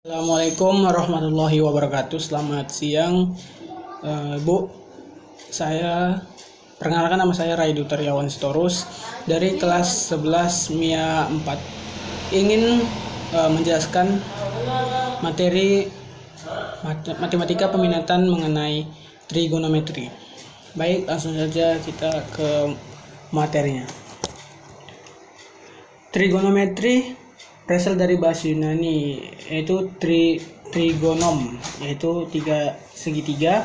Assalamualaikum warahmatullahi wabarakatuh. Selamat siang, Bu. Saya perkenalkan, nama saya Raidu Tariawan Sitorus dari kelas 11 MIA 4. Ingin menjelaskan materi matematika peminatan mengenai trigonometri. Baik, langsung saja kita ke materinya. Trigonometri berasal dari bahasa Yunani, yaitu trigonom, yaitu segitiga,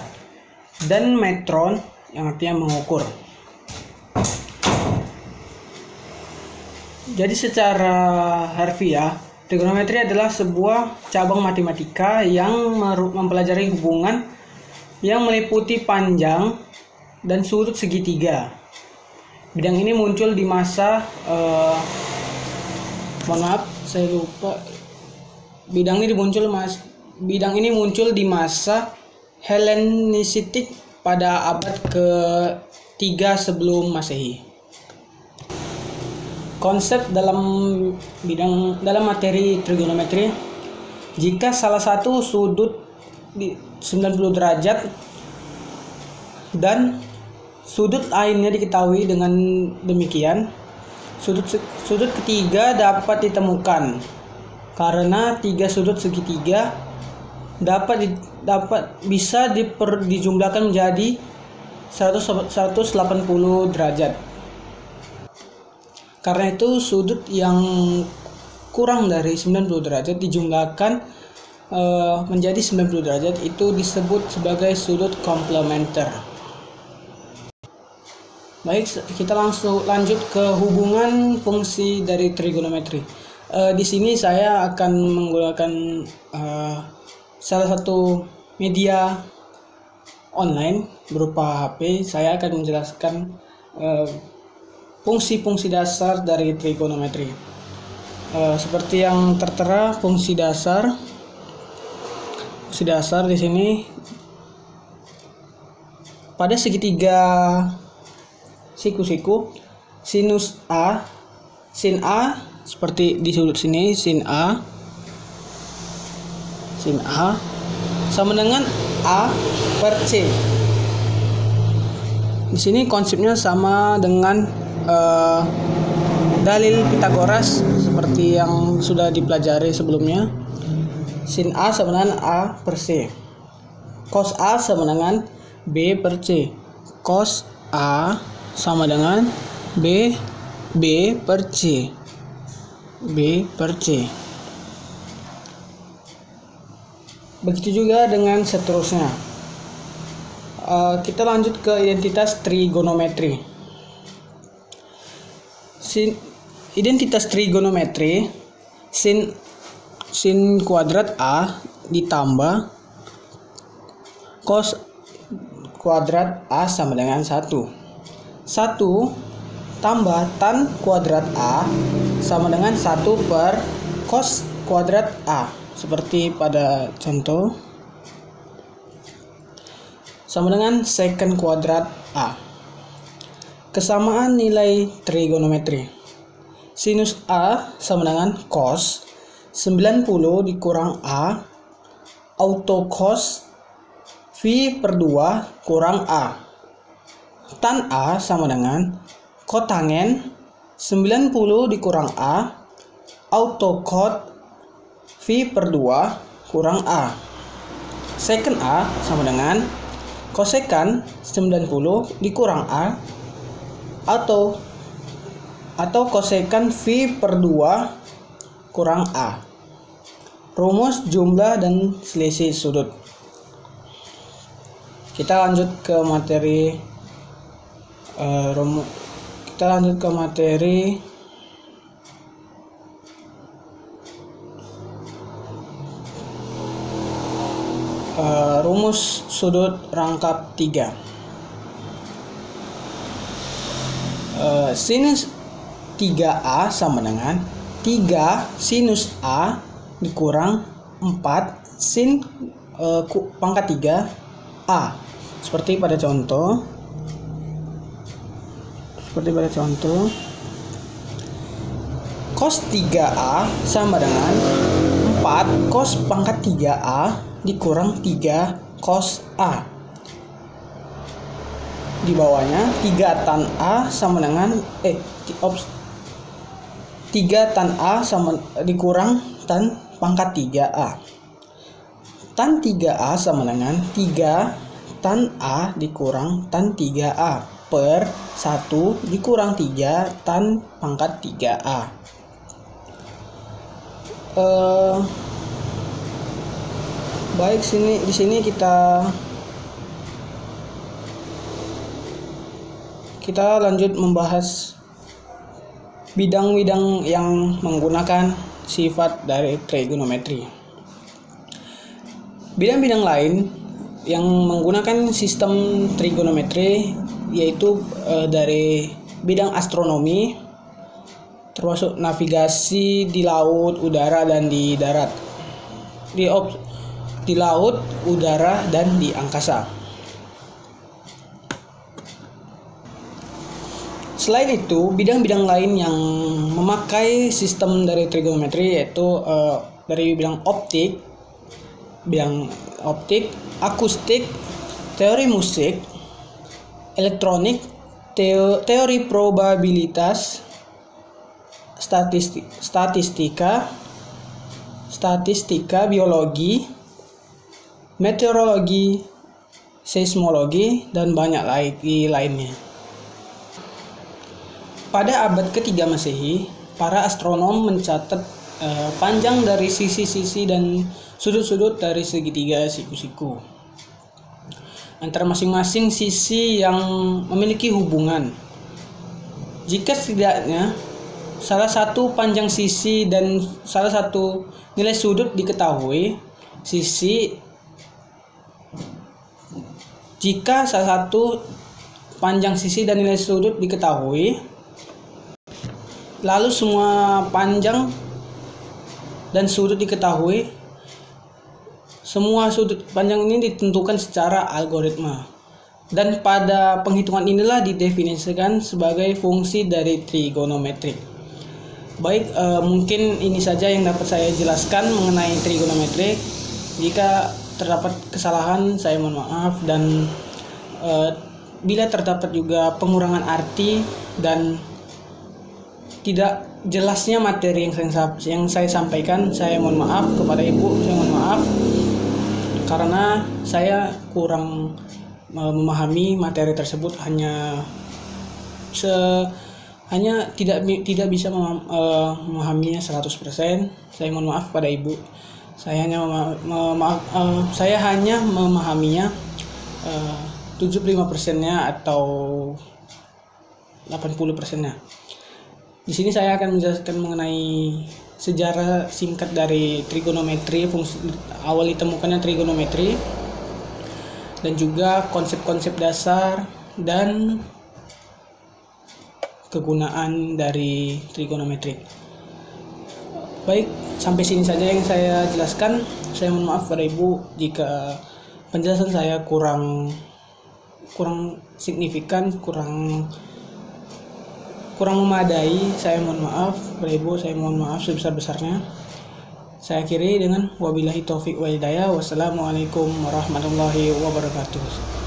dan metron yang artinya mengukur. Jadi secara harfiah, trigonometri adalah sebuah cabang matematika yang mempelajari hubungan yang meliputi panjang dan sudut segitiga. Bidang ini muncul di masa saya lupa. Bidang ini muncul di masa Helenistik pada abad ke-3 sebelum Masehi. Konsep dalam materi trigonometri, jika salah satu sudut 90 derajat dan sudut lainnya diketahui dengan demikian, sudut ketiga dapat ditemukan karena tiga sudut segitiga bisa dijumlahkan menjadi 180 derajat. Karena itu sudut yang kurang dari 90 derajat dijumlahkan menjadi 90 derajat itu disebut sebagai sudut komplementer. Baik, kita langsung lanjut ke hubungan fungsi dari trigonometri. Di sini saya akan menggunakan salah satu media online berupa HP. Saya akan menjelaskan fungsi-fungsi dasar dari trigonometri. Seperti yang tertera, fungsi dasar di sini pada segitiga siku-siku, sinus A, sin A seperti di sudut sini, sin A sama dengan A per C. Di sini konsepnya sama dengan dalil Pitagoras seperti yang sudah dipelajari sebelumnya. Sin A sama dengan A per C. Cos A sama dengan B per C. Cos A sama dengan B per C. Begitu juga dengan seterusnya. Kita lanjut ke identitas trigonometri. Identitas trigonometri, sin kuadrat A ditambah cos kuadrat A sama dengan 1 tambah tan kuadrat A sama dengan 1 per cos kuadrat A, seperti pada contoh, sama dengan secant kuadrat A. Kesamaan nilai trigonometri. Sinus A sama dengan cos 90 dikurang A auto cos V per 2 kurang A. Tan A sama dengan kotangen 90 dikurang A auto cot V per 2 kurang A. Secant A sama dengan kosekan 90 dikurang A atau kosekan V per 2 kurang A. Rumus jumlah dan selisih sudut. Kita lanjut ke materi rumus sudut rangkap 3. Sinus 3A sama dengan 3 sinus A dikurang 4 sin pangkat 3 A. Seperti pada contoh, cos 3A sama dengan 4 cos pangkat 3A dikurang 3 cos A. Di bawahnya 3 tan A sama dengan 3 tan A sama dikurang tan pangkat 3A. Tan 3A sama dengan 3 tan A dikurang tan 3A per 1 dikurang 3 tan pangkat 3A. Baik, di sini kita lanjut membahas bidang-bidang yang menggunakan sifat dari trigonometri. Bidang-bidang lain yang menggunakan sistem trigonometri yaitu dari bidang astronomi, termasuk navigasi di laut, udara, dan di darat. Di laut, udara, dan di angkasa. Selain itu, bidang-bidang lain yang memakai sistem dari trigonometri yaitu dari bidang optik, akustik, teori musik, elektronik, teori probabilitas, statistika, biologi, meteorologi, seismologi, dan banyak lagi lainnya. Pada abad ketiga Masehi, para astronom mencatat panjang dari sisi-sisi dan sudut-sudut dari segitiga siku-siku antara masing-masing sisi yang memiliki hubungan. Jika setidaknya salah satu panjang sisi dan salah satu nilai sudut diketahui, jika salah satu panjang sisi dan nilai sudut diketahui, lalu semua panjang dan sudut diketahui, semua sudut panjang ini ditentukan secara algoritma. Dan pada penghitungan inilah didefinisikan sebagai fungsi dari trigonometri. Baik, mungkin ini saja yang dapat saya jelaskan mengenai trigonometri. Jika terdapat kesalahan, saya mohon maaf, dan bila terdapat juga pengurangan arti dan tidak jelasnya materi yang saya sampaikan, saya mohon maaf kepada Ibu. Saya mohon maaf karena saya kurang memahami materi tersebut, hanya tidak bisa memahaminya 100%. Saya mohon maaf pada Ibu. Saya hanya memahaminya 75%-nya atau 80%-nya. Di sini saya akan menjelaskan mengenai sejarah singkat dari trigonometri, fungsi awal ditemukannya trigonometri, dan juga konsep-konsep dasar dan kegunaan dari trigonometri. Baik, sampai sini saja yang saya jelaskan. Saya mohon maaf pada Ibu jika penjelasan saya kurang signifikan, kurang memadai. Saya mohon maaf pada Ibu, saya mohon maaf sebesar-besarnya. Saya akhiri dengan wabillahi taufik wal hidayah. Wassalamualaikum warahmatullahi wabarakatuh.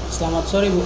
Selamat sore, Bu.